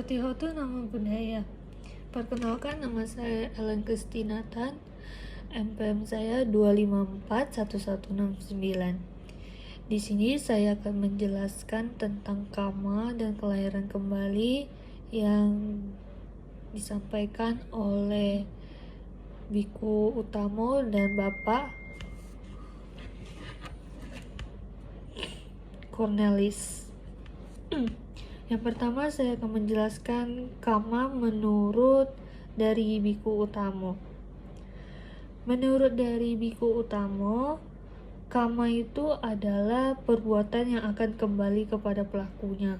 Tihotu nama budaya. Perkenalkan, nama saya Ellen Kristinatan. MPM saya 2541169. Di sini saya akan menjelaskan tentang karma dan kelahiran kembali yang disampaikan oleh Biku Utamo dan Bapak Cornelis. Yang pertama, saya akan menjelaskan karma menurut dari Biku Utamo. Menurut dari Biku Utamo, karma itu adalah perbuatan yang akan kembali kepada pelakunya.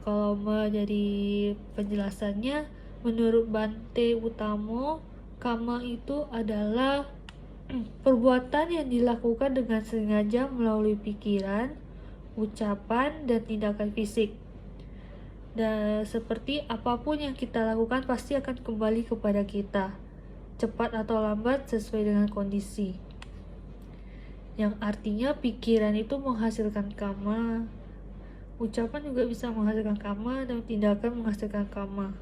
Kalau menjadi penjelasannya, menurut Bante Utamo, karma itu adalah perbuatan yang dilakukan dengan sengaja melalui pikiran, ucapan, dan tindakan fisik. Dan seperti apapun yang kita lakukan pasti akan kembali kepada kita, cepat atau lambat sesuai dengan kondisi. Yang artinya pikiran itu menghasilkan karma, ucapan juga bisa menghasilkan karma, dan tindakan menghasilkan karma.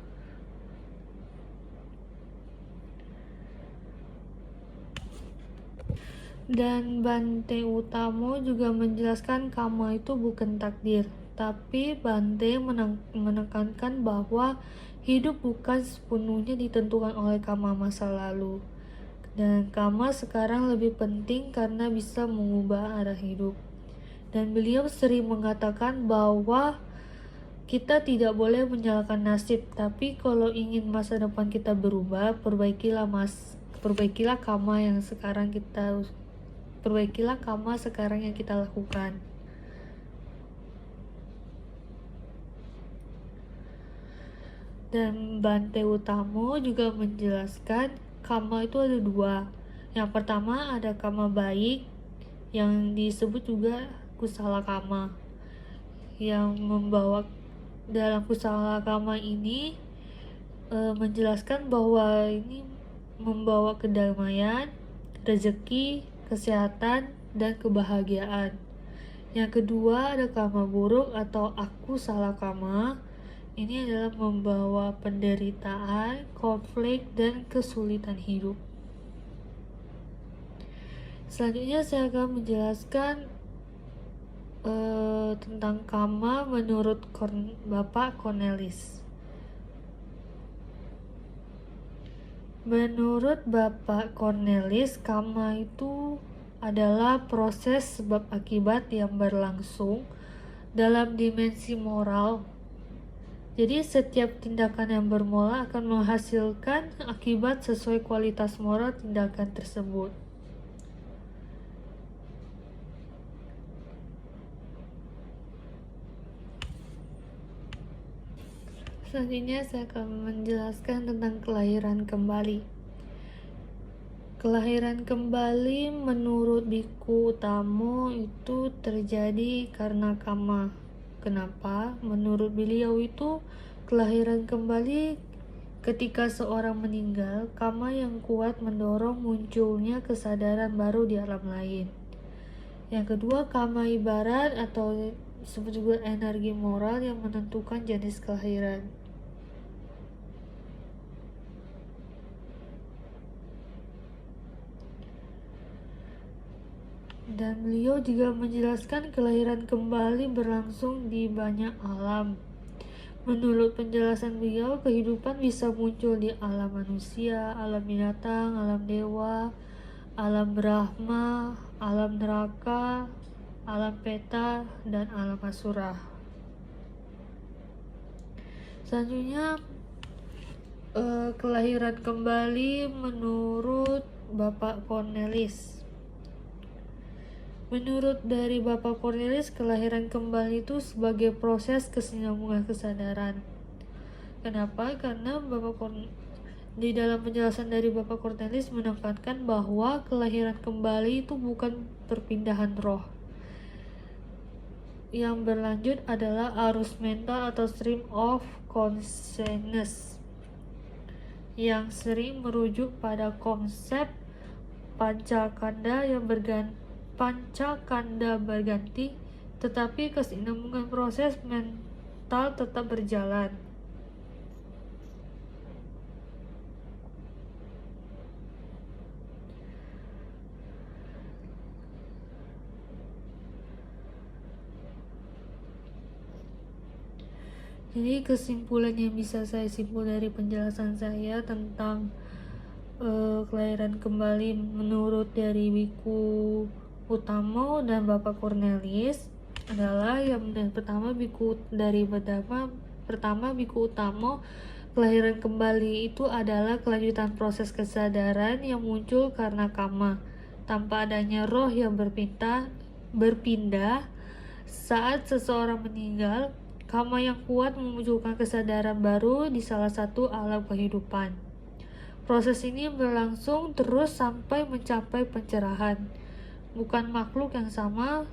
Dan Bante Utamo juga menjelaskan karma itu bukan takdir, tapi Bante menekankan bahwa hidup bukan sepenuhnya ditentukan oleh karma masa lalu, dan karma sekarang lebih penting karena bisa mengubah arah hidup. Dan beliau sering mengatakan bahwa kita tidak boleh menyalahkan nasib, tapi kalau ingin masa depan kita berubah, perbaikilah karma yang sekarang kita lakukan. Dan Bante Utamo juga menjelaskan karma itu ada dua. Yang pertama ada karma baik yang disebut juga kusala karma, yang membawa dalam kusala karma ini menjelaskan bahwa ini membawa kedamaian, rezeki, kesehatan, dan kebahagiaan. Yang kedua ada karma buruk atau aku salah karma. Ini adalah membawa penderitaan, konflik, dan kesulitan hidup. Selanjutnya saya akan menjelaskan tentang karma menurut Bapak Cornelis. Menurut Bapak Cornelis, karma itu adalah proses sebab akibat yang berlangsung dalam dimensi moral. Jadi setiap tindakan yang bermola akan menghasilkan akibat sesuai kualitas moral tindakan tersebut. Selanjutnya saya akan menjelaskan tentang kelahiran kembali. Kelahiran kembali menurut Biku Utamo itu terjadi karena karma. Kenapa? Menurut beliau itu kelahiran kembali ketika seorang meninggal, karma yang kuat mendorong munculnya kesadaran baru di alam lain. Yang kedua, karma ibarat atau disebut juga energi moral yang menentukan jenis kelahiran. Dan beliau juga menjelaskan kelahiran kembali berlangsung di banyak alam. Menurut penjelasan beliau, kehidupan bisa muncul di alam manusia, alam binatang, alam dewa, alam Brahma, alam neraka, alam peta, dan alam asura. Selanjutnya kelahiran kembali menurut Bapak Cornelis. Menurut dari Bapak Cornelis, kelahiran kembali itu sebagai proses kesinambungan kesadaran. Kenapa? Karena di dalam penjelasan dari Bapak Cornelis menekankan bahwa kelahiran kembali itu bukan perpindahan roh. Yang berlanjut adalah arus mental atau stream of consciousness yang sering merujuk pada konsep pancakanda berganti tetapi kesinambungan proses mental tetap berjalan. Jadi kesimpulan yang bisa saya simpul dari penjelasan saya tentang kelahiran kembali menurut dari Wiku Utamo dan Bapak Cornelis adalah yang pertama Wiku Utamo, kelahiran kembali itu adalah kelanjutan proses kesadaran yang muncul karena karma tanpa adanya roh yang berpindah saat seseorang meninggal. Karma yang kuat memunculkan kesadaran baru di salah satu alam kehidupan. Proses ini berlangsung terus sampai mencapai pencerahan. Bukan makhluk yang sama,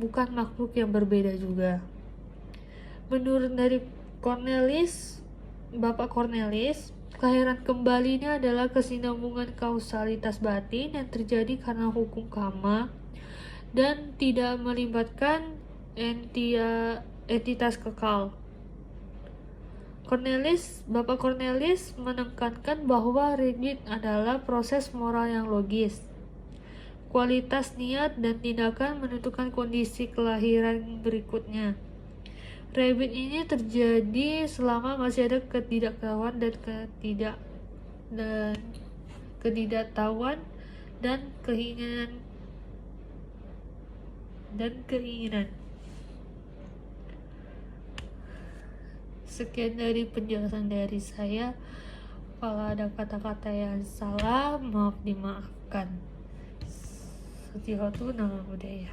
bukan makhluk yang berbeda juga. Menurut dari Bapak Cornelis, kelahiran kembali ini adalah kesinambungan kausalitas batin yang terjadi karena hukum karma dan tidak melibatkan entitas kekal. Bapak Cornelis menekankan bahwa rebirth adalah proses moral yang logis. Kualitas niat dan tindakan menentukan kondisi kelahiran berikutnya. Rebirth ini terjadi selama masih ada ketidaktahuan dan keinginan. Sekian dari penjelasan dari saya. Kalau ada kata-kata yang salah, maaf dimaafkan. Setihotu nama budaya.